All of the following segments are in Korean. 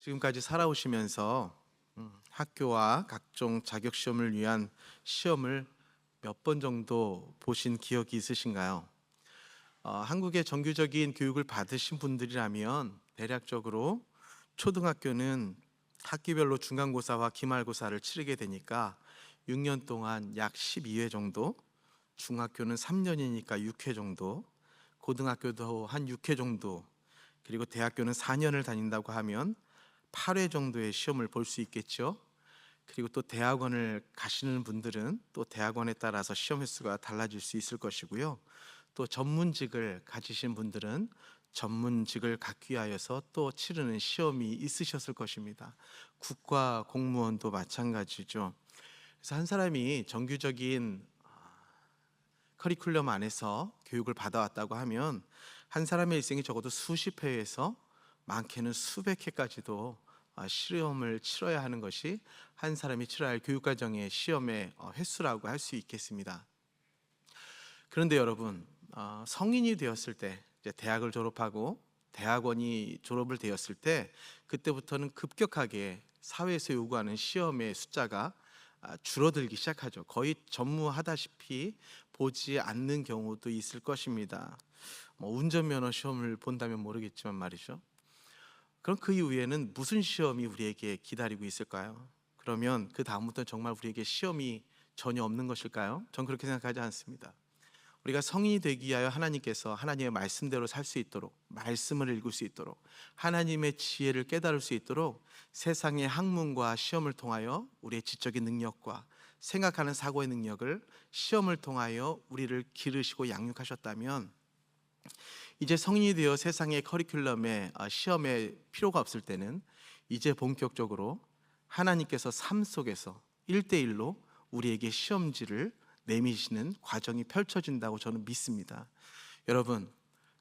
지금까지 살아오시면서 학교와 각종 자격 시험을 위한 시험을 몇 번 정도 보신 기억이 있으신가요? 한국의 정규적인 교육을 받으신 분들이라면 대략적으로 초등학교는 학기별로 중간고사와 기말고사를 치르게 되니까 6년 동안 약 12회 정도, 중학교는 3년이니까 6회 정도, 고등학교도 한 6회 정도, 그리고 대학교는 4년을 다닌다고 하면 8회 정도의 시험을 볼 수 있겠죠. 그리고 또 대학원을 가시는 분들은 또 대학원에 따라서 시험 횟수가 달라질 수 있을 것이고요. 또 전문직을 가지신 분들은 전문직을 갖기 위하여서 또 치르는 시험이 있으셨을 것입니다. 국가 공무원도 마찬가지죠. 그래서 한 사람이 정규적인 커리큘럼 안에서 교육을 받아왔다고 하면 한 사람의 일생이 적어도 수십 회에서 많게는 수백 회까지도 시험을 치러야 하는 것이 한 사람이 치러야 할 교육과정의 시험의 횟수라고 할 수 있겠습니다. 그런데 여러분, 성인이 되었을 때, 이제 대학을 졸업하고 대학원이 졸업을 되었을 때, 그때부터는 급격하게 사회에서 요구하는 시험의 숫자가 줄어들기 시작하죠. 거의 전무하다시피 보지 않는 경우도 있을 것입니다. 운전면허 시험을 본다면 모르겠지만 말이죠. 그럼 그 이후에는 무슨 시험이 우리에게 기다리고 있을까요? 그러면 그 다음부터 정말 우리에게 시험이 전혀 없는 것일까요? 전 그렇게 생각하지 않습니다. 우리가 성인이 되기 위하여 하나님께서 하나님의 말씀대로 살 수 있도록, 말씀을 읽을 수 있도록, 하나님의 지혜를 깨달을 수 있도록 세상의 학문과 시험을 통하여 우리의 지적인 능력과 생각하는 사고의 능력을 시험을 통하여 우리를 기르시고 양육하셨다면, 이제 성인이 되어 세상의 커리큘럼에 시험에 필요가 없을 때는 이제 본격적으로 하나님께서 삶 속에서 1대1로 우리에게 시험지를 내미시는 과정이 펼쳐진다고 저는 믿습니다. 여러분,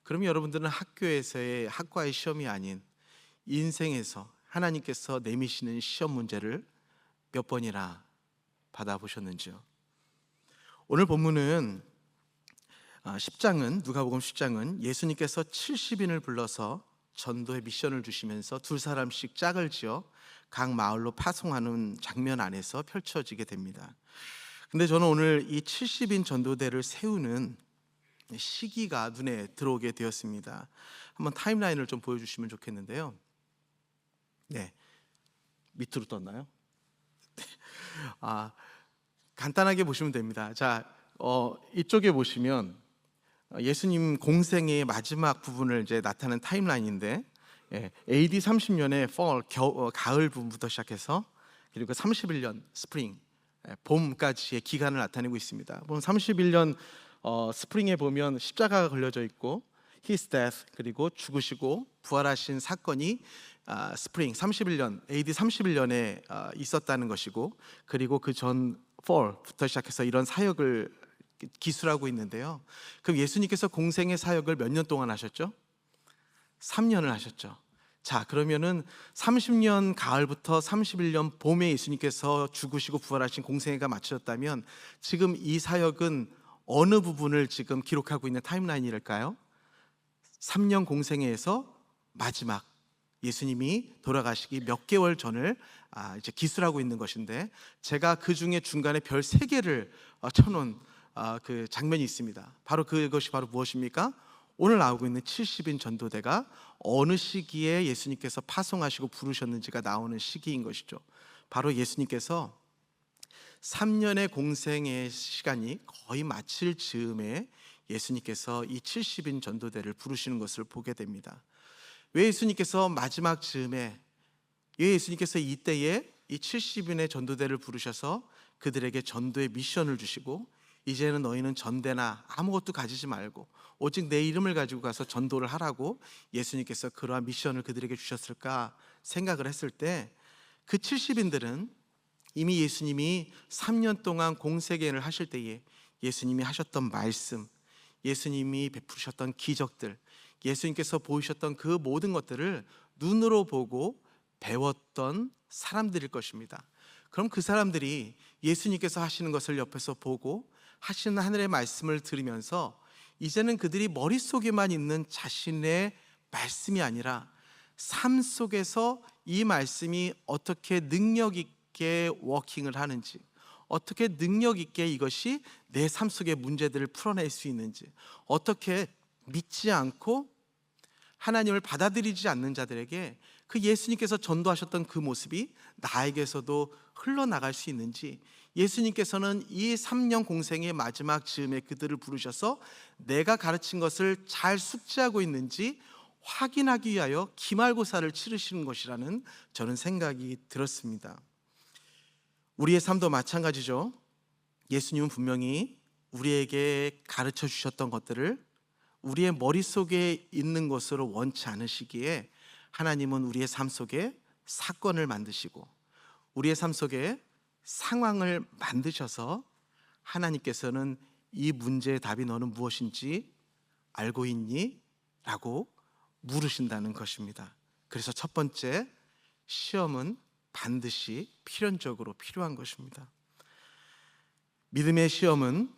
그럼 여러분들은 학교에서의 학과의 시험이 아닌 인생에서 하나님께서 내미시는 시험 문제를 몇 번이나 받아보셨는지요? 오늘 본문은 10장은 누가복음 10장은 예수님께서 70인을 불러서 전도의 미션을 주시면서 두 사람씩 짝을 지어 각 마을로 파송하는 장면 안에서 펼쳐지게 됩니다. 근데 저는 오늘 이 70인 전도대를 세우는 시기가 눈에 들어오게 되었습니다. 한번 타임라인을 좀 보여주시면 좋겠는데요. 네, 밑으로 떴나요? 간단하게 보시면 됩니다. 자, 이쪽에 보시면 예수님 공생의 마지막 부분을 이제 나타내는 타임라인인데, AD 30년에 fall, 가을 부분부터 시작해서 그리고 31년 스프링, 봄까지의 기간을 나타내고 있습니다. 보면 31년 스프링에 보면 십자가가 걸려져 있고 His death, 그리고 죽으시고 부활하신 사건이 스프링 31년 AD 31년에 있었다는 것이고, 그리고 그 전 fall부터 시작해서 이런 사역을 기술하고 있는데요. 그럼 예수님께서 공생의 사역을 몇 년 동안 하셨죠? 3년을 하셨죠. 자, 그러면은 30년 가을부터 31년 봄에 예수님께서 죽으시고 부활하신 공생애가 마쳐졌다면 지금 이 사역은 어느 부분을 지금 기록하고 있는 타임라인일까요? 3년 공생애에서 마지막 예수님이 돌아가시기 몇 개월 전을 이제 기술하고 있는 것인데, 제가 그 중에 중간에 별 3개를 쳐놓은 그 장면이 있습니다. 바로 그것이 바로 무엇입니까? 오늘 나오고 있는 70인 전도대가 어느 시기에 예수님께서 파송하시고 부르셨는지가 나오는 시기인 것이죠. 바로 예수님께서 3년의 공생의 시간이 거의 마칠 즈음에 예수님께서 이 70인 전도대를 부르시는 것을 보게 됩니다. 왜 예수님께서 마지막 즈음에, 왜 예수님께서 이때에 이 70인의 전도대를 부르셔서 그들에게 전도의 미션을 주시고, 이제는 너희는 전대나 아무것도 가지지 말고 오직 내 이름을 가지고 가서 전도를 하라고 예수님께서 그러한 미션을 그들에게 주셨을까 생각을 했을 때, 그 70인들은 이미 예수님이 3년 동안 공생애를 하실 때에 예수님이 하셨던 말씀, 예수님이 베푸셨던 기적들, 예수님께서 보이셨던 그 모든 것들을 눈으로 보고 배웠던 사람들일 것입니다. 그럼 그 사람들이 예수님께서 하시는 것을 옆에서 보고 하시는 하늘의 말씀을 들으면서 이제는 그들이 머릿속에만 있는 자신의 말씀이 아니라 삶 속에서 이 말씀이 어떻게 능력 있게 워킹을 하는지, 어떻게 능력 있게 이것이 내 삶 속의 문제들을 풀어낼 수 있는지, 어떻게 믿지 않고 하나님을 받아들이지 않는 자들에게 그 예수님께서 전도하셨던 그 모습이 나에게서도 흘러나갈 수 있는지, 예수님께서는 이 3년 공생의 마지막 즈음에 그들을 부르셔서 내가 가르친 것을 잘 숙지하고 있는지 확인하기 위하여 기말고사를 치르시는 것이라는 저는 생각이 들었습니다. 우리의 삶도 마찬가지죠. 예수님은 분명히 우리에게 가르쳐 주셨던 것들을 우리의 머릿속에 있는 것으로 원치 않으시기에 하나님은 우리의 삶 속에 사건을 만드시고 우리의 삶 속에 상황을 만드셔서 하나님께서는 이 문제의 답이 너는 무엇인지 알고 있니? 라고 물으신다는 것입니다. 그래서 첫 번째, 시험은 반드시 필연적으로 필요한 것입니다. 믿음의 시험은,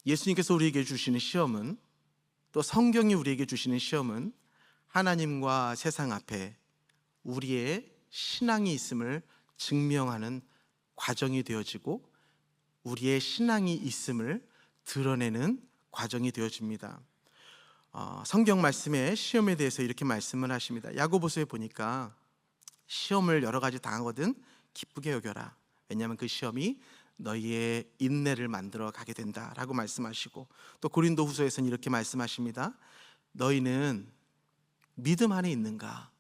예수님께서 우리에게 주시는 시험은, 또 성경이 우리에게 주시는 시험은 하나님과 세상 앞에 우리의 신앙이 있음을 증명하는 과정이 되어지고 우리의 신앙이 있음을 드러내는 과정이 되어집니다. 성경 말씀에 시험에 대해서 이렇게 말씀을 하십니다. 야고보서에 보니까 시험을 여러 가지 당하거든 기쁘게 여겨라. 왜냐하면 그 시험이 너희의 인내를 만들어 가게 된다라고 말씀하시고, 또 고린도후서에서는 이렇게 말씀하십니다. 너희는 믿음 안에 있는가?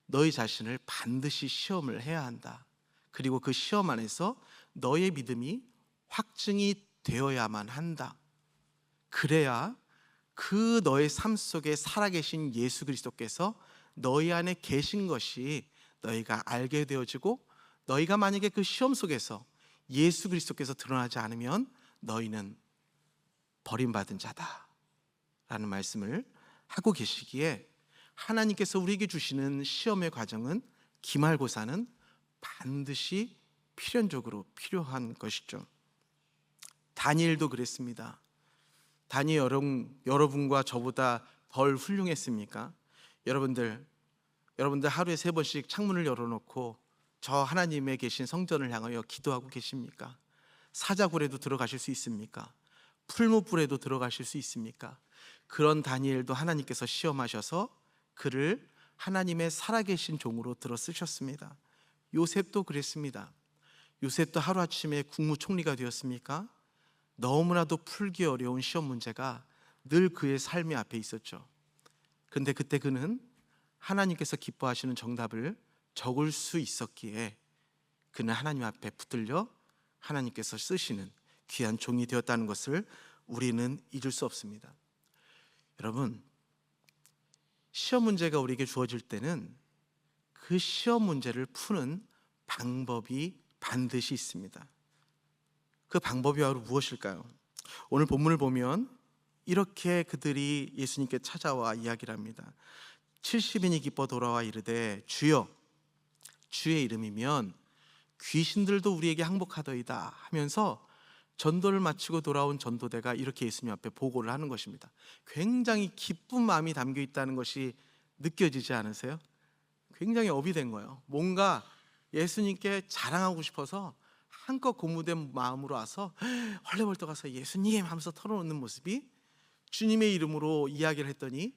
너희 자신을 반드시 시험을 해야 한다. 그리고 그 시험 안에서 너의 믿음이 확증이 되어야만 한다. 그래야 그 너의 삶 속에 살아계신 예수 그리스도께서 너희 안에 계신 것이 너희가 알게 되어지고, 너희가 만약에 그 시험 속에서 예수 그리스도께서 드러나지 않으면 너희는 버림받은 자다 라는 말씀을 하고 계시기에, 하나님께서 우리에게 주시는 시험의 과정은, 기말고사는 반드시 필연적으로 필요한 것이죠. 다니엘도 그랬습니다. 다니엘 여러분과 저보다 덜 훌륭했습니까? 여러분들 하루에 3번씩 창문을 열어놓고 저 하나님의 계신 성전을 향하여 기도하고 계십니까? 사자굴에도 들어가실 수 있습니까? 풀무불에도 들어가실 수 있습니까? 그런 다니엘도 하나님께서 시험하셔서 그를 하나님의 살아계신 종으로 들어 쓰셨습니다. 요셉도 그랬습니다. 요셉도 하루아침에 국무총리가 되었습니까? 너무나도 풀기 어려운 시험 문제가 늘 그의 삶의 앞에 있었죠. 그런데 그때 그는 하나님께서 기뻐하시는 정답을 적을 수 있었기에 그는 하나님 앞에 붙들려 하나님께서 쓰시는 귀한 종이 되었다는 것을 우리는 잊을 수 없습니다. 여러분, 시험 문제가 우리에게 주어질 때는 그 시험 문제를 푸는 방법이 반드시 있습니다. 그 방법이 바로 무엇일까요? 오늘 본문을 보면 이렇게 그들이 예수님께 찾아와 이야기를 합니다. 70인이 기뻐 돌아와 이르되 주여, 주의 이름이면 귀신들도 우리에게 항복하더이다 하면서 전도를 마치고 돌아온 전도대가 이렇게 예수님 앞에 보고를 하는 것입니다. 굉장히 기쁜 마음이 담겨 있다는 것이 느껴지지 않으세요? 굉장히 업이 된 거예요. 뭔가 예수님께 자랑하고 싶어서 한껏 고무된 마음으로 와서 헐레벌떡 가서 예수님 하면서 털어놓는 모습이, 주님의 이름으로 이야기를 했더니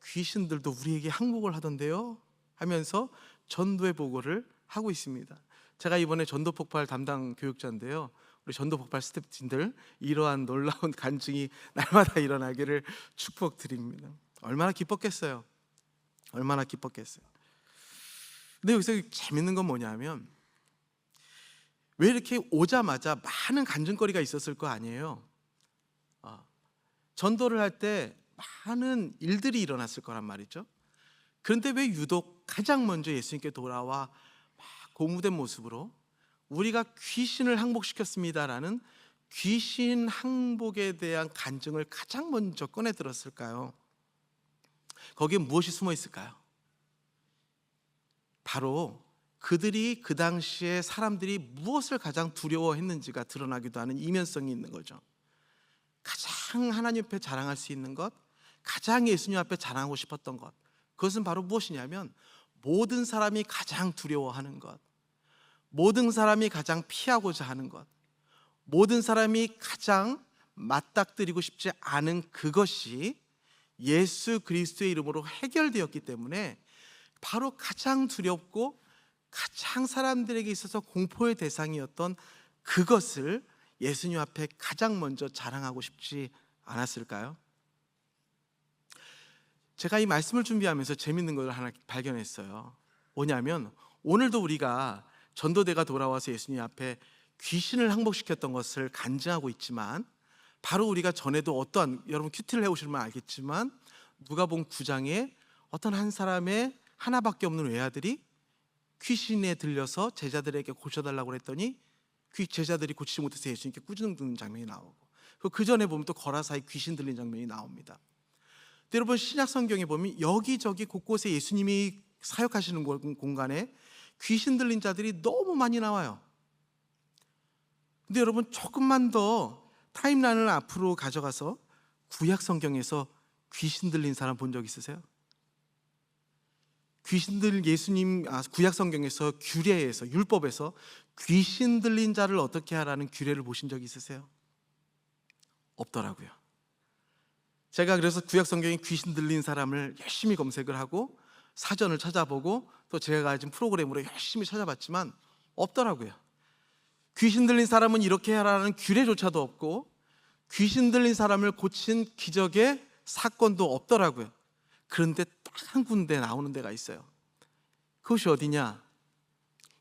귀신들도 우리에게 항복을 하던데요 하면서 전도의 보고를 하고 있습니다. 제가 이번에 전도폭발 담당 교육자인데요, 우리 전도폭발 스태프진들 이러한 놀라운 간증이 날마다 일어나기를 축복드립니다. 얼마나 기뻤겠어요. 얼마나 기뻤겠어요. 근데 여기서 재밌는 건 뭐냐면, 왜 이렇게 오자마자 많은 간증거리가 있었을 거 아니에요. 전도를 할 때 많은 일들이 일어났을 거란 말이죠. 그런데 왜 유독 가장 먼저 예수님께 돌아와 막 고무된 모습으로 우리가 귀신을 항복시켰습니다라는 귀신 항복에 대한 간증을 가장 먼저 꺼내 들었을까요? 거기에 무엇이 숨어 있을까요? 바로 그들이 그 당시에 사람들이 무엇을 가장 두려워했는지가 드러나기도 하는 이면성이 있는 거죠. 가장 하나님 앞에 자랑할 수 있는 것, 가장 예수님 앞에 자랑하고 싶었던 것, 그것은 바로 무엇이냐면 모든 사람이 가장 두려워하는 것, 모든 사람이 가장 피하고자 하는 것, 모든 사람이 가장 맞닥뜨리고 싶지 않은 그것이 예수 그리스도의 이름으로 해결되었기 때문에 바로 가장 두렵고 가장 사람들에게 있어서 공포의 대상이었던 그것을 예수님 앞에 가장 먼저 자랑하고 싶지 않았을까요? 제가 이 말씀을 준비하면서 재밌는 걸 하나 발견했어요. 뭐냐면 오늘도 우리가 전도대가 돌아와서 예수님 앞에 귀신을 항복시켰던 것을 간증하고 있지만, 바로 우리가 전에도 어떠한, 여러분 큐티를 해오시면 알겠지만, 누가복음 9장에 어떤 한 사람의 하나밖에 없는 외아들이 귀신에 들려서 제자들에게 고쳐달라고 했더니 제자들이 고치지 못해서 예수님께 꾸짖는 장면이 나오고, 그 전에 보면 또 거라사에 귀신 들린 장면이 나옵니다. 여러분 신약 성경에 보면 여기저기 곳곳에 예수님이 사역하시는 공간에 귀신 들린 자들이 너무 많이 나와요. 근데 여러분 조금만 더 타임라인을 앞으로 가져가서 구약 성경에서 귀신 들린 사람 본 적 있으세요? 구약 성경에서 규례에서, 율법에서 귀신 들린 자를 어떻게 하라는 규례를 보신 적 있으세요? 없더라고요. 제가 그래서 구약 성경에 귀신 들린 사람을 열심히 검색을 하고 사전을 찾아보고 또 제가 가진 프로그램으로 열심히 찾아봤지만 없더라고요. 귀신 들린 사람은 이렇게 하라는 규례조차도 없고 귀신 들린 사람을 고친 기적의 사건도 없더라고요. 그런데 딱 한 군데 나오는 데가 있어요. 그것이 어디냐?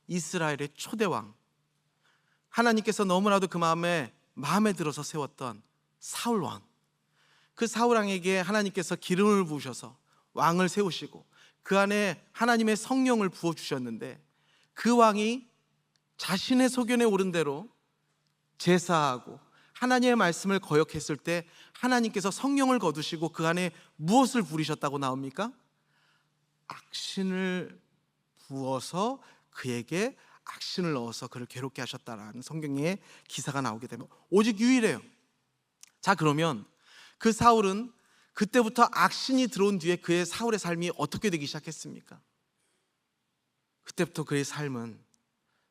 이스라엘의 초대왕, 하나님께서 너무나도 그 마음에 들어서 세웠던 사울왕. 그 사울왕에게 하나님께서 기름을 부으셔서 왕을 세우시고 그 안에 하나님의 성령을 부어주셨는데, 그 왕이 자신의 소견에 오른 대로 제사하고 하나님의 말씀을 거역했을 때 하나님께서 성령을 거두시고 그 안에 무엇을 부리셨다고 나옵니까? 악신을 부어서 그에게 악신을 넣어서 그를 괴롭게 하셨다라는 성경의 기사가 나오게 되면 오직 유일해요. 자, 그러면 그 사울은 그때부터 악신이 들어온 뒤에 그의 사울의 삶이 어떻게 되기 시작했습니까? 그때부터 그의 삶은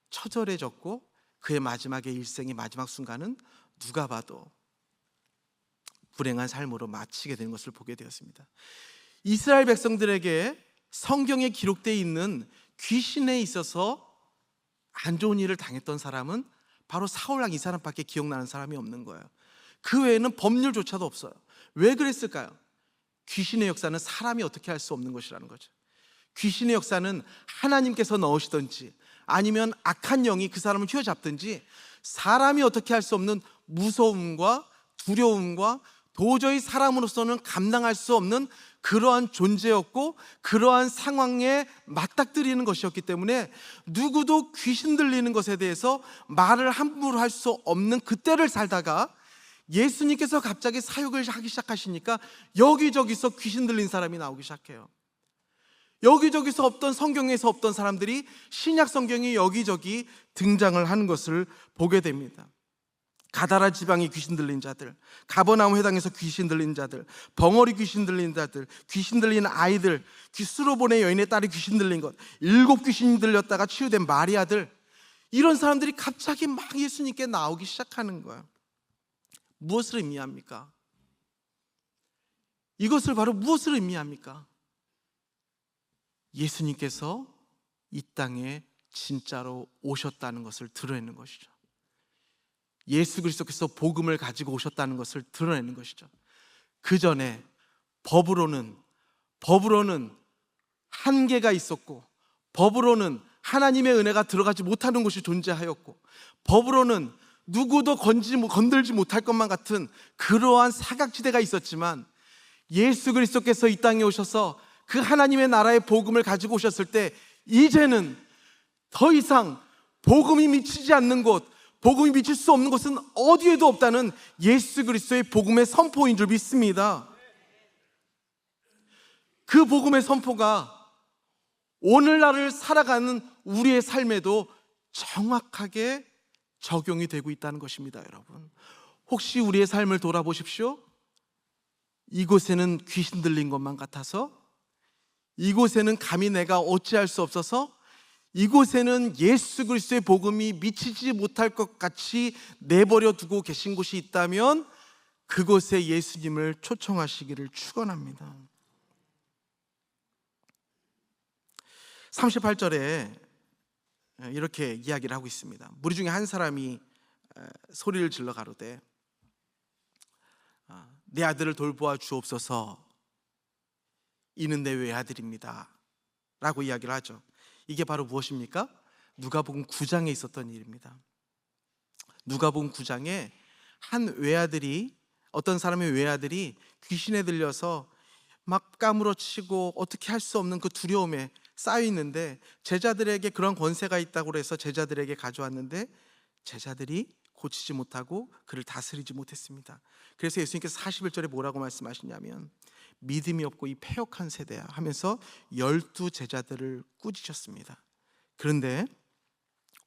처절해졌고 그의 마지막의 일생의 마지막 순간은 누가 봐도 불행한 삶으로 마치게 되는 것을 보게 되었습니다. 이스라엘 백성들에게 성경에 기록되어 있는 귀신에 있어서 안 좋은 일을 당했던 사람은 바로 사울왕 이 사람밖에 기억나는 사람이 없는 거예요. 그 외에는 법률조차도 없어요. 왜 그랬을까요? 귀신의 역사는 사람이 어떻게 할 수 없는 것이라는 거죠. 귀신의 역사는 하나님께서 넣으시든지 아니면 악한 영이 그 사람을 휘어잡든지 사람이 어떻게 할 수 없는 무서움과 두려움과 도저히 사람으로서는 감당할 수 없는 그러한 존재였고 그러한 상황에 맞닥뜨리는 것이었기 때문에 누구도 귀신 들리는 것에 대해서 말을 함부로 할 수 없는 그때를 살다가 예수님께서 갑자기 사역을 하기 시작하시니까 여기저기서 귀신 들린 사람이 나오기 시작해요. 여기저기서 없던, 성경에서 없던 사람들이 신약 성경에 여기저기 등장을 하는 것을 보게 됩니다. 가다라 지방에 귀신 들린 자들, 가버나움 회당에서 귀신 들린 자들, 벙어리 귀신 들린 자들, 귀신 들린 아이들, 수로보네 여인의 딸이 귀신 들린 것, 7 귀신이 들렸다가 치유된 마리아들, 이런 사람들이 갑자기 막 예수님께 나오기 시작하는 거예요. 무엇을 의미합니까? 이것을 바로 무엇을 의미합니까? 예수님께서 이 땅에 진짜로 오셨다는 것을 드러내는 것이죠. 예수 그리스도께서 복음을 가지고 오셨다는 것을 드러내는 것이죠. 그 전에 법으로는 한계가 있었고, 법으로는 하나님의 은혜가 들어가지 못하는 곳이 존재하였고, 법으로는 누구도 건들지 못할 것만 같은 그러한 사각지대가 있었지만, 예수 그리스도께서 이 땅에 오셔서 그 하나님의 나라의 복음을 가지고 오셨을 때 이제는 더 이상 복음이 미치지 않는 곳, 복음이 미칠 수 없는 곳은 어디에도 없다는 예수 그리스도의 복음의 선포인 줄 믿습니다. 그 복음의 선포가 오늘날을 살아가는 우리의 삶에도 정확하게 적용이 되고 있다는 것입니다. 여러분, 혹시 우리의 삶을 돌아보십시오. 이곳에는 귀신 들린 것만 같아서 이곳에는 감히 내가 어찌할 수 없어서 이곳에는 예수 그리스도의 복음이 미치지 못할 것 같이 내버려 두고 계신 곳이 있다면 그곳에 예수님을 초청하시기를 축원합니다. 38절에 이렇게 이야기를 하고 있습니다. 무리 중에 한 사람이 소리를 질러 가로되 내 아들을 돌보아 주옵소서, 이는 내 외아들입니다 라고 이야기를 하죠. 이게 바로 무엇입니까? 누가복음 9장에 있었던 일입니다. 누가복음 9장에 한 외아들이, 어떤 사람의 외아들이 귀신에 들려서 막 까무러치고 어떻게 할 수 없는 그 두려움에 쌓여 있는데 제자들에게 그런 권세가 있다고 해서 제자들에게 가져왔는데 제자들이 고치지 못하고 그를 다스리지 못했습니다. 그래서 예수님께서 41절에 뭐라고 말씀하시냐면 믿음이 없고 이 패역한 세대야 하면서 12 제자들을 꾸짖으셨습니다. 그런데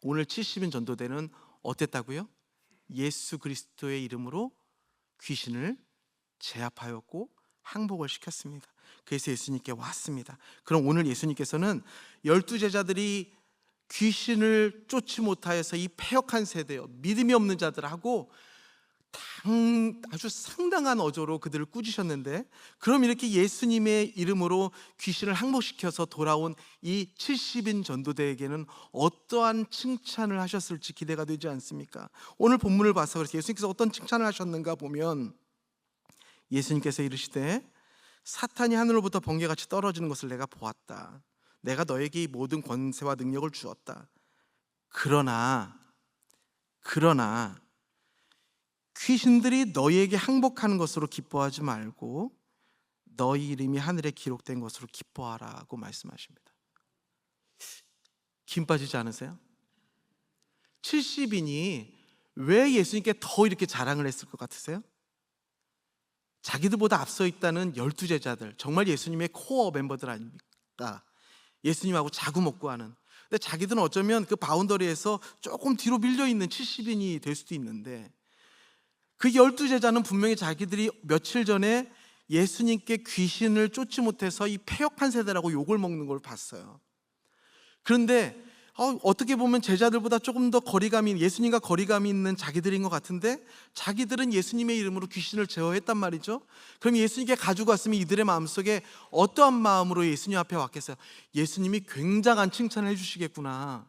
오늘 70인 전도대는 어땠다고요? 예수 그리스도의 이름으로 귀신을 제압하였고 항복을 시켰습니다. 그래서 예수님께 왔습니다. 그럼 오늘 예수님께서는 12 제자들이 귀신을 쫓지 못하여서 이 패역한 세대요, 믿음이 없는 자들하고 아주 상당한 어조로 그들을 꾸짖으셨는데, 그럼 이렇게 예수님의 이름으로 귀신을 항복시켜서 돌아온 이 70인 전도대에게는 어떠한 칭찬을 하셨을지 기대가 되지 않습니까? 오늘 본문을 봐서 그래서 예수님께서 어떤 칭찬을 하셨는가 보면 예수님께서 이르시되 사탄이 하늘로부터 번개같이 떨어지는 것을 내가 보았다. 내가 너에게 이 모든 권세와 능력을 주었다. 그러나 귀신들이 너희에게 항복하는 것으로 기뻐하지 말고 너희 이름이 하늘에 기록된 것으로 기뻐하라고 말씀하십니다. 김 빠지지 않으세요? 70인이 왜 예수님께 더 이렇게 자랑을 했을 것 같으세요? 자기들보다 앞서 있다는 12 제자들, 정말 예수님의 코어 멤버들 아닙니까? 예수님하고 자구 먹고 하는. 근데 자기들은 어쩌면 그 바운더리에서 조금 뒤로 밀려있는 70인이 될 수도 있는데 그 12 제자는 분명히 자기들이 며칠 전에 예수님께 귀신을 쫓지 못해서 이 패역한 세대라고 욕을 먹는 걸 봤어요. 그런데 어떻게 보면 제자들보다 조금 더 예수님과 거리감이 있는 자기들인 것 같은데 자기들은 예수님의 이름으로 귀신을 제어했단 말이죠. 그럼 예수님께 가지고 왔으면 이들의 마음속에 어떠한 마음으로 예수님 앞에 왔겠어요? 예수님이 굉장한 칭찬을 해주시겠구나.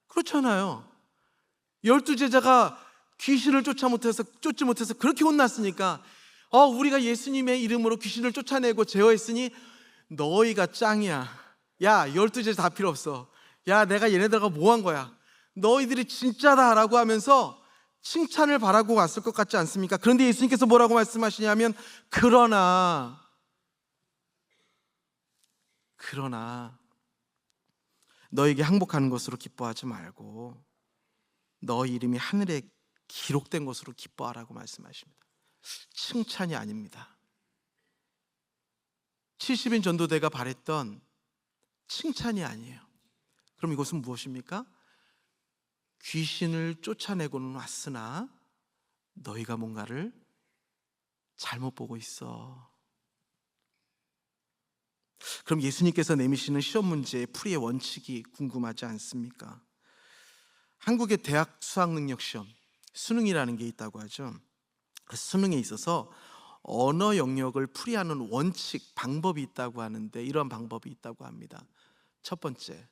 그렇잖아요. 12 제자가 귀신을 쫓지 못해서 그렇게 혼났으니까 우리가 예수님의 이름으로 귀신을 쫓아내고 제어했으니 너희가 짱이야. 야, 12 제자 다 필요 없어. 야, 내가 얘네들하고 뭐 한 거야? 너희들이 진짜다 라고 하면서 칭찬을 바라고 왔을 것 같지 않습니까? 그런데 예수님께서 뭐라고 말씀하시냐면 그러나 너에게 항복하는 것으로 기뻐하지 말고 너희 이름이 하늘에 기록된 것으로 기뻐하라고 말씀하십니다. 칭찬이 아닙니다. 70인 전도대가 바랬던 칭찬이 아니에요. 그럼 이것은 무엇입니까? 귀신을 쫓아내고는 왔으나 너희가 뭔가를 잘못 보고 있어. 그럼 예수님께서 내미시는 시험 문제의 풀이의 원칙이 궁금하지 않습니까? 한국의 대학 수학능력 시험, 수능이라는 게 있다고 하죠. 그 수능에 있어서 언어 영역을 풀이하는 원칙, 방법이 있다고 하는데 이런 방법이 있다고 합니다. 첫 번째,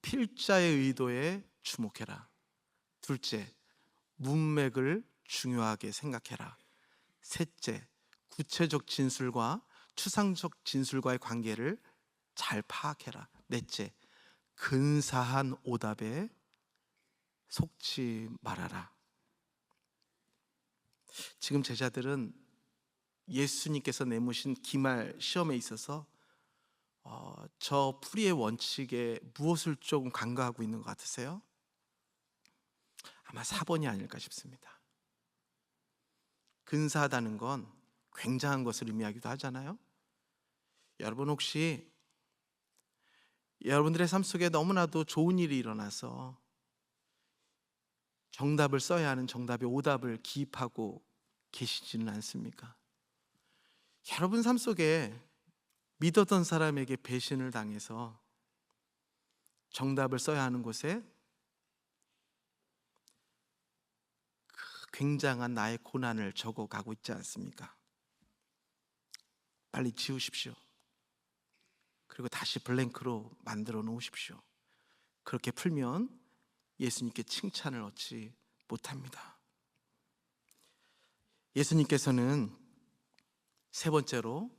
필자의 의도에 주목해라. 둘째, 문맥을 중요하게 생각해라. 셋째, 구체적 진술과 추상적 진술과의 관계를 잘 파악해라. 넷째, 근사한 오답에 속지 말아라. 지금 제자들은 예수님께서 내모신 기말 시험에 있어서 저 풀이의 원칙에 무엇을 조금 간과하고 있는 것 같으세요? 아마 4번이 아닐까 싶습니다. 근사하다는 건 굉장한 것을 의미하기도 하잖아요. 여러분 혹시 여러분들의 삶 속에 너무나도 좋은 일이 일어나서 정답을 써야 하는 정답의 오답을 기입하고 계시지는 않습니까? 여러분 삶 속에 믿었던 사람에게 배신을 당해서 정답을 써야 하는 곳에 굉장한 나의 고난을 적어가고 있지 않습니까? 빨리 지우십시오. 그리고 다시 블랭크로 만들어 놓으십시오. 그렇게 풀면 예수님께 칭찬을 얻지 못합니다. 예수님께서는 세 번째로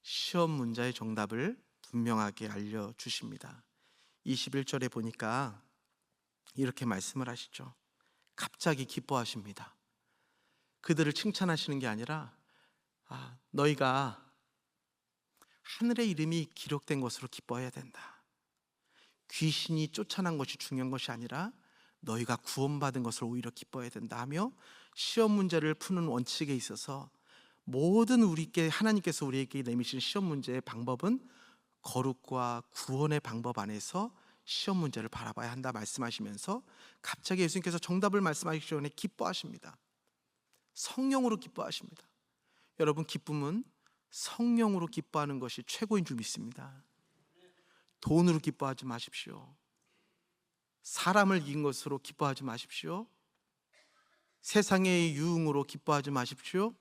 시험 문제의 정답을 분명하게 알려주십니다. 21절에 보니까 이렇게 말씀을 하시죠. 갑자기 기뻐하십니다. 그들을 칭찬하시는 게 아니라 너희가 하늘의 이름이 기록된 것으로 기뻐해야 된다. 귀신이 쫓아난 것이 중요한 것이 아니라 너희가 구원받은 것을 오히려 기뻐해야 된다 하며 시험 문제를 푸는 원칙에 있어서 모든 하나님께서 우리에게 내미신 시험 문제의 방법은 거룩과 구원의 방법 안에서 시험 문제를 바라봐야 한다 말씀하시면서 갑자기 예수님께서 정답을 말씀하시기 전에 기뻐하십니다. 성령으로 기뻐하십니다. 여러분, 기쁨은 성령으로 기뻐하는 것이 최고인 줄 믿습니다. 돈으로 기뻐하지 마십시오. 사람을 이긴 것으로 기뻐하지 마십시오. 세상의 유흥으로 기뻐하지 마십시오.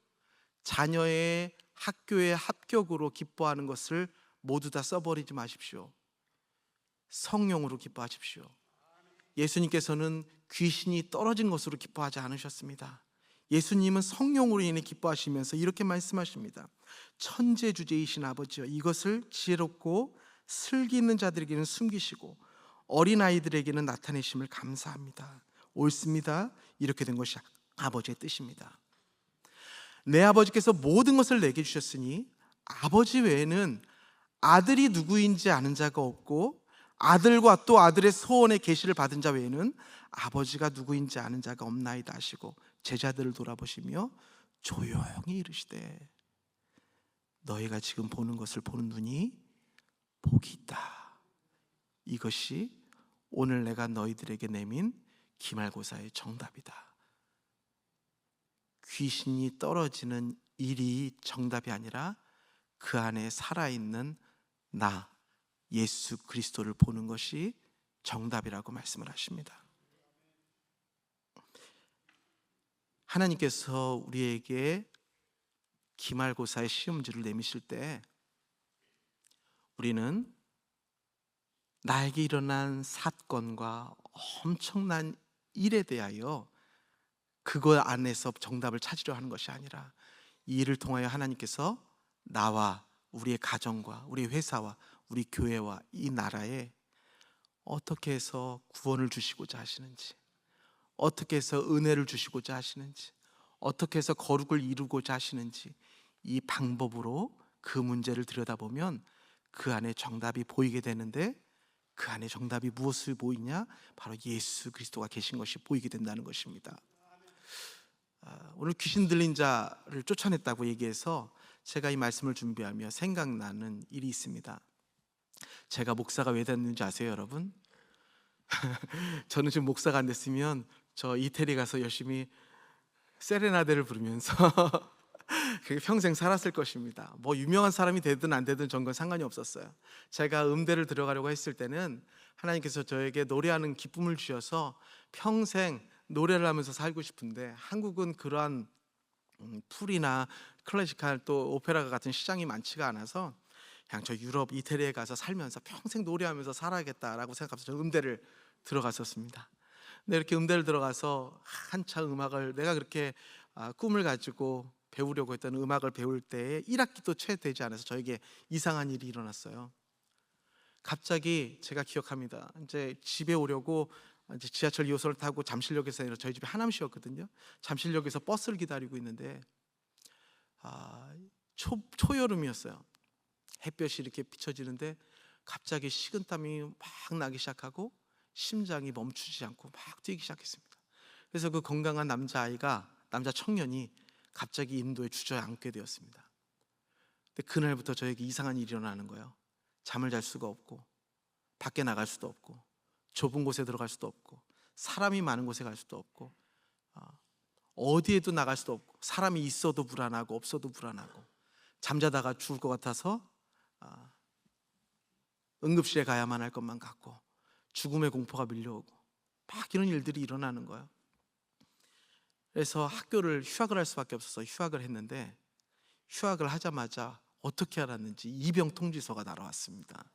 자녀의 학교의 합격으로 기뻐하는 것을 모두 다 써버리지 마십시오. 성령으로 기뻐하십시오. 예수님께서는 귀신이 떨어진 것으로 기뻐하지 않으셨습니다. 예수님은 성령으로 인해 기뻐하시면서 이렇게 말씀하십니다. 천재주제이신 아버지여, 이것을 지혜롭고 슬기 있는 자들에게는 숨기시고 어린아이들에게는 나타내심을 감사합니다. 옳습니다. 이렇게 된 것이 아버지의 뜻입니다. 내 아버지께서 모든 것을 내게 주셨으니 아버지 외에는 아들이 누구인지 아는 자가 없고 아들과 또 아들의 소원의 계시를 받은 자 외에는 아버지가 누구인지 아는 자가 없나이다 하시고 제자들을 돌아보시며 조용히 이르시되 너희가 지금 보는 것을 보는 눈이 복이 있다. 이것이 오늘 내가 너희들에게 내민 기말고사의 정답이다. 귀신이 떨어지는 일이 정답이 아니라 그 안에 살아있는 나 예수 그리스도를 보는 것이 정답이라고 말씀을 하십니다. 하나님께서 우리에게 기말고사의 시험지를 내미실 때 우리는 나에게 일어난 사건과 엄청난 일에 대하여 그거 안에서 정답을 찾으려 하는 것이 아니라 이 일을 통하여 하나님께서 나와 우리의 가정과 우리 회사와 우리 교회와 이 나라에 어떻게 해서 구원을 주시고자 하시는지, 어떻게 해서 은혜를 주시고자 하시는지, 어떻게 해서 거룩을 이루고자 하시는지 이 방법으로 그 문제를 들여다보면 그 안에 정답이 보이게 되는데 그 안에 정답이 무엇을 보이냐? 바로 예수 그리스도가 계신 것이 보이게 된다는 것입니다. 오늘 귀신 들린 자를 쫓아냈다고 얘기해서 제가 이 말씀을 준비하며 생각나는 일이 있습니다. 제가 목사가 왜 됐는지 아세요, 여러분? 저는 지금 목사가 안 됐으면 저 이태리 가서 열심히 세레나데를 부르면서 그게 평생 살았을 것입니다. 뭐 유명한 사람이 되든 안 되든 전 건 상관이 없었어요. 제가 음대를 들어가려고 했을 때는 하나님께서 저에게 노래하는 기쁨을 주셔서 평생 노래를 하면서 살고 싶은데 한국은 그러한 풀이나 클래식할 또 오페라 같은 시장이 많지가 않아서 그냥 저 유럽 이태리에 가서 살면서 평생 노래하면서 살아야겠다라고 생각하면서 저 음대를 들어갔었습니다. 근데 이렇게 음대를 들어가서 한참 음악을 내가 그렇게 꿈을 가지고 배우려고 했던 음악을 배울 때에 1학기도 채 되지 않아서 저에게 이상한 일이 일어났어요. 갑자기 제가 기억합니다. 이제 집에 오려고 이제 지하철 2호선을 타고 잠실역에서 아니라 저희 집이 하남시였거든요. 잠실역에서 버스를 기다리고 있는데 초여름이었어요. 햇볕이 이렇게 비춰지는데 갑자기 식은땀이 막 나기 시작하고 심장이 멈추지 않고 막 뛰기 시작했습니다. 그래서 그 건강한 남자 청년이 갑자기 인도에 주저앉게 되었습니다. 근데 그날부터 저에게 이상한 일이 일어나는 거예요. 잠을 잘 수가 없고 밖에 나갈 수도 없고 좁은 곳에 들어갈 수도 없고 사람이 많은 곳에 갈 수도 없고 어디에도 나갈 수도 없고 사람이 있어도 불안하고 없어도 불안하고 잠자다가 죽을 것 같아서 응급실에 가야만 할 것만 같고 죽음의 공포가 밀려오고 막 이런 일들이 일어나는 거예요. 그래서 학교를 휴학을 할 수밖에 없어서 휴학을 했는데, 휴학을 하자마자 어떻게 알았는지 입영 통지서가 날아왔습니다.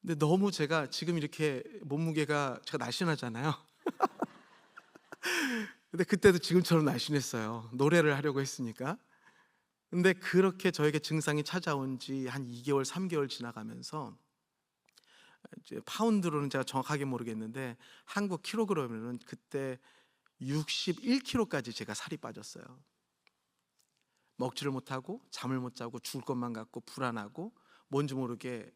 근데 너무 제가 지금 이렇게 몸무게가 제가 날씬하잖아요. 근데 그때도 지금처럼 날씬했어요. 노래를 하려고 했으니까. 근데 그렇게 저에게 증상이 찾아온 지 한 2개월, 3개월 지나가면서 이제 파운드로는 제가 정확하게 모르겠는데 한국 킬로그램으로는 그때 61kg까지 제가 살이 빠졌어요. 먹지를 못하고 잠을 못 자고 죽을 것만 같고 불안하고 뭔지 모르게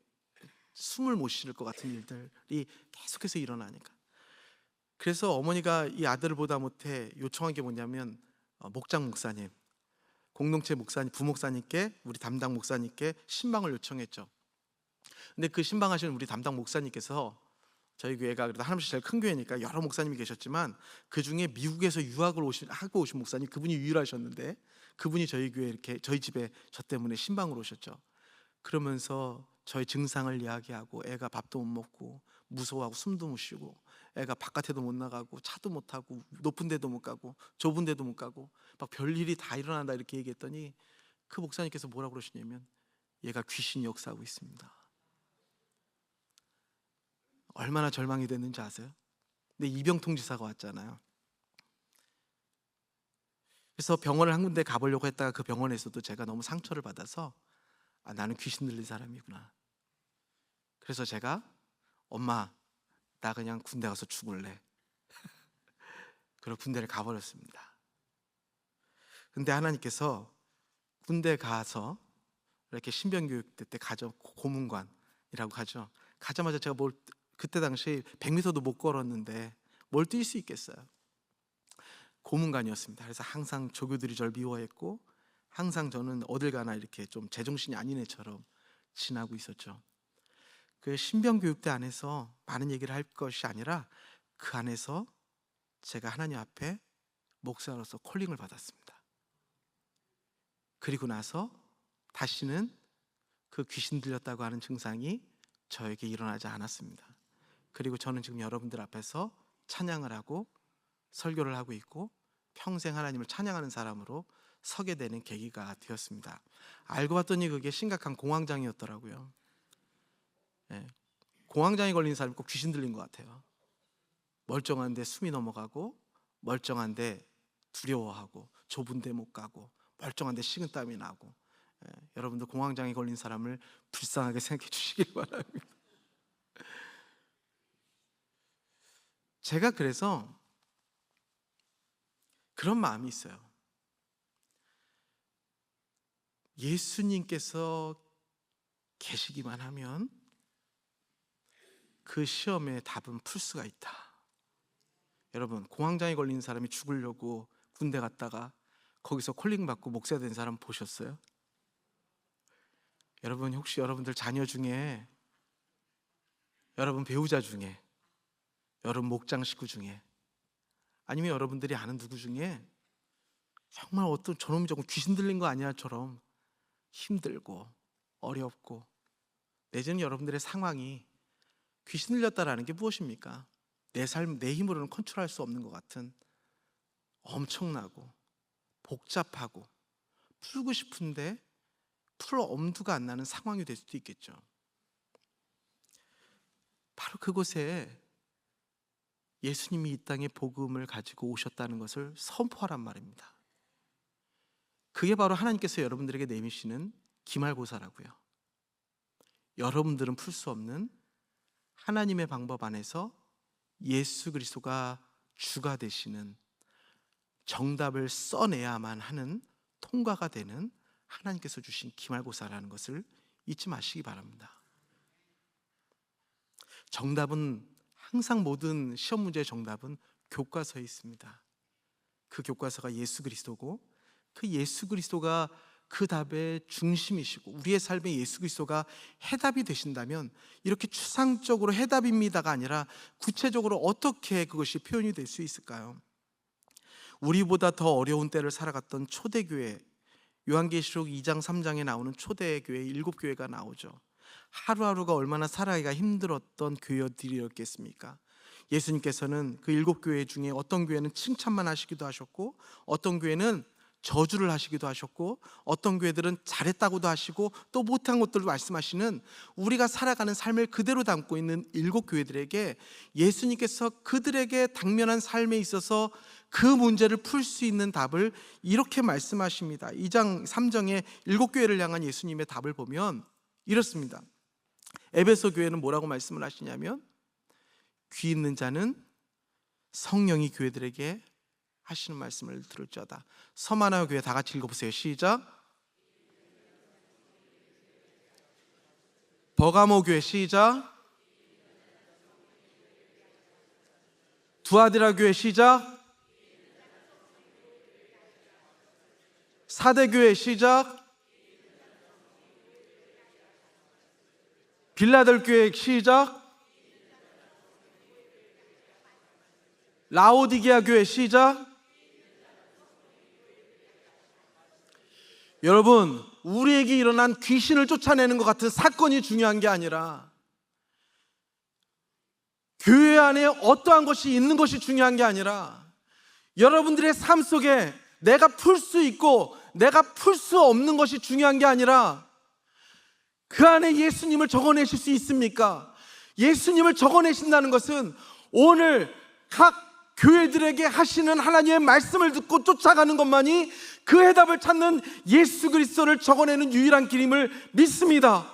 숨을 못 쉴 것 같은 일들이 계속해서 일어나니까, 그래서 어머니가 이 아들을 보다 못해 요청한 게 뭐냐면 목장 목사님, 공동체 목사님, 부목사님께, 우리 담당 목사님께 신방을 요청했죠. 근데 그 신방하시는 우리 담당 목사님께서, 저희 교회가 그래도 하나님께 제일 큰 교회니까 여러 목사님이 계셨지만 그 중에 미국에서 유학을 하고 오신 목사님, 그분이 유일하셨는데 그분이 저희 교회 이렇게 저희 집에 저 때문에 신방으로 오셨죠. 그러면서 저희 증상을 이야기하고 애가 밥도 못 먹고 무서워하고 숨도 못 쉬고 애가 바깥에도 못 나가고 차도 못 타고 높은 데도 못 가고 좁은 데도 못 가고 막 별일이 다 일어난다 이렇게 얘기했더니 그 목사님께서 뭐라고 그러시냐면 얘가 귀신이 역사하고 있습니다. 얼마나 절망이 됐는지 아세요? 근데 입영 통지사가 왔잖아요. 그래서 병원을 한 군데 가보려고 했다가 그 병원에서도 제가 너무 상처를 받아서 나는 귀신 들린 사람이구나. 그래서 제가 엄마 나 그냥 군대 가서 죽을래. 그리고 군대를 가버렸습니다. 근데 하나님께서 군대 가서 이렇게 신병교육 때 가죠. 고문관이라고 하죠. 가자마자 제가 그때 당시 100m도 못 걸었는데 뭘 뛸 수 있겠어요. 고문관이었습니다. 그래서 항상 조교들이 저를 미워했고 항상 저는 어딜 가나 이렇게 좀 제정신이 아닌 애처럼 지나고 있었죠. 그 신병교육대 안에서 많은 얘기를 할 것이 아니라 그 안에서 제가 하나님 앞에 목사로서 콜링을 받았습니다. 그리고 나서 다시는 그 귀신 들렸다고 하는 증상이 저에게 일어나지 않았습니다. 그리고 저는 지금 여러분들 앞에서 찬양을 하고 설교를 하고 있고 평생 하나님을 찬양하는 사람으로 서게 되는 계기가 되었습니다. 알고 봤더니 그게 심각한 공황장애였더라고요. 네. 공황장애 걸린 사람이 꼭 귀신 들린 것 같아요. 멀쩡한데 숨이 넘어가고 멀쩡한데 두려워하고 좁은데 못 가고 멀쩡한데 식은땀이 나고. 여러분들 공황장애 걸린 사람을 불쌍하게 생각해 주시길 바랍니다. 제가 그래서 그런 마음이 있어요. 예수님께서 계시기만 하면 그 시험의 답은 풀 수가 있다. 여러분, 공황장애 걸린 사람이 죽으려고 군대 갔다가 거기서 콜링 받고 목사 된 사람 보셨어요? 여러분, 혹시 여러분들 자녀 중에, 여러분 배우자 중에, 여러분 목장 식구 중에, 아니면 여러분들이 아는 누구 중에 정말 어떤 저놈이 조금 귀신 들린 거 아니야처럼 힘들고 어렵고, 내지는 여러분들의 상황이 귀신 들렸다라는 게 무엇입니까? 내 삶, 내 힘으로는 컨트롤할 수 없는 것 같은 엄청나고 복잡하고 풀고 싶은데 풀 엄두가 안 나는 상황이 될 수도 있겠죠. 바로 그곳에 예수님이 이 땅에 복음을 가지고 오셨다는 것을 선포하란 말입니다. 그게 바로 하나님께서 여러분들에게 내미시는 기말고사라고요. 여러분들은 풀 수 없는 하나님의 방법 안에서 예수 그리스도가 주가 되시는, 정답을 써내야만 하는 통과가 되는 하나님께서 주신 기말고사라는 것을 잊지 마시기 바랍니다. 정답은 항상 모든 시험 문제의 정답은 교과서에 있습니다. 그 교과서가 예수 그리스도고, 그 예수 그리스도가 그 답의 중심이시고 우리의 삶에 예수 그리스도가 해답이 되신다면 이렇게 추상적으로 해답입니다가 아니라 구체적으로 어떻게 그것이 표현이 될 수 있을까요? 우리보다 더 어려운 때를 살아갔던 초대교회, 요한계시록 2장 3장에 나오는 초대교회 7교회가 나오죠. 하루하루가 얼마나 살아가기가 힘들었던 교회들이었겠습니까? 예수님께서는 그 7교회 중에 어떤 교회는 칭찬만 하시기도 하셨고, 어떤 교회는 저주를 하시기도 하셨고, 어떤 교회들은 잘했다고도 하시고 또 못한 것들도 말씀하시는, 우리가 살아가는 삶을 그대로 담고 있는 7교회들에게 예수님께서 그들에게 당면한 삶에 있어서 그 문제를 풀 수 있는 답을 이렇게 말씀하십니다. 2장 3장에 7교회를 향한 예수님의 답을 보면 이렇습니다. 에베소 교회는 뭐라고 말씀을 하시냐면, 귀 있는 자는 성령이 교회들에게 하시는 말씀을 들을지어다. 서만화 교회 다 같이 읽어보세요. 시작. 버가모 교회 시작. 두아디라 교회 시작. 사대 교회 시작. 빌라델 교회 시작. 라오디게아 교회 시작. 여러분, 우리에게 일어난 귀신을 쫓아내는 것 같은 사건이 중요한 게 아니라 교회 안에 어떠한 것이 있는 것이 중요한 게 아니라 여러분들의 삶 속에 내가 풀 수 있고 내가 풀 수 없는 것이 중요한 게 아니라 그 안에 예수님을 적어내실 수 있습니까? 예수님을 적어내신다는 것은 오늘 각 교회들에게 하시는 하나님의 말씀을 듣고 쫓아가는 것만이 그 해답을 찾는 예수 그리스도를 적어내는 유일한 길임을 믿습니다.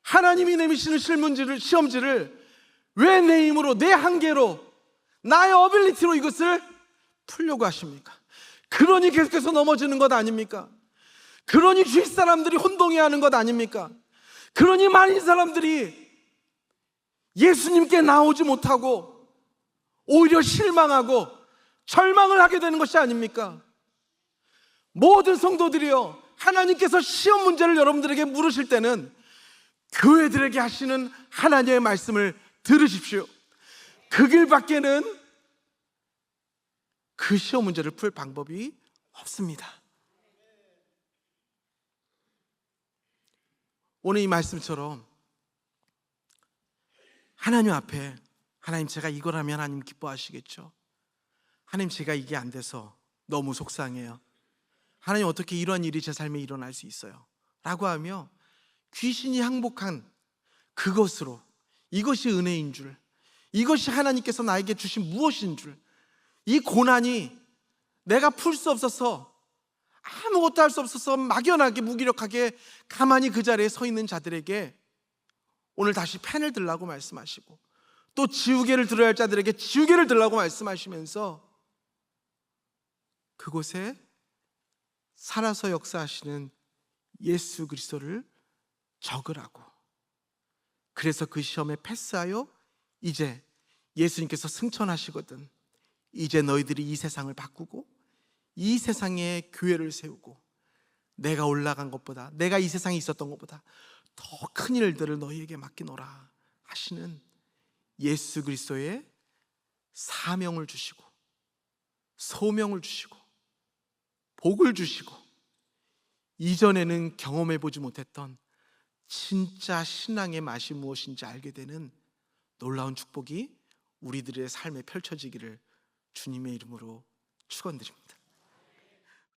하나님이 내미시는 시험지를 왜 내 힘으로, 내 한계로, 나의 어빌리티로 이것을 풀려고 하십니까? 그러니 계속해서 넘어지는 것 아닙니까? 그러니 주위 사람들이 혼동해하는 것 아닙니까? 그러니 많은 사람들이 예수님께 나오지 못하고 오히려 실망하고 절망을 하게 되는 것이 아닙니까? 모든 성도들이요, 하나님께서 시험 문제를 여러분들에게 물으실 때는 교회들에게 하시는 하나님의 말씀을 들으십시오. 그 길밖에는 그 시험 문제를 풀 방법이 없습니다. 오늘 이 말씀처럼 하나님 앞에, 하나님 제가 이걸 하면 하나님 기뻐하시겠죠? 하나님 제가 이게 안 돼서 너무 속상해요. 하나님 어떻게 이런 일이 제 삶에 일어날 수 있어요? 라고 하며 귀신이 항복한 그것으로, 이것이 은혜인 줄, 이것이 하나님께서 나에게 주신 무엇인 줄, 이 고난이 내가 풀 수 없어서, 아무것도 할 수 없어서 막연하게 무기력하게 가만히 그 자리에 서 있는 자들에게 오늘 다시 펜을 들라고 말씀하시고, 또 지우개를 들어야 할 자들에게 지우개를 들라고 말씀하시면서 그곳에 살아서 역사하시는 예수 그리스도를 적으라고. 그래서 그 시험에 패스하여 이제 예수님께서 승천하시거든 이제 너희들이 이 세상을 바꾸고 이 세상에 교회를 세우고 내가 올라간 것보다, 내가 이 세상에 있었던 것보다 더 큰 일들을 너희에게 맡기노라 하시는 예수 그리스도의 사명을 주시고 소명을 주시고 복을 주시고 이전에는 경험해 보지 못했던 진짜 신앙의 맛이 무엇인지 알게 되는 놀라운 축복이 우리들의 삶에 펼쳐지기를 주님의 이름으로 축원드립니다.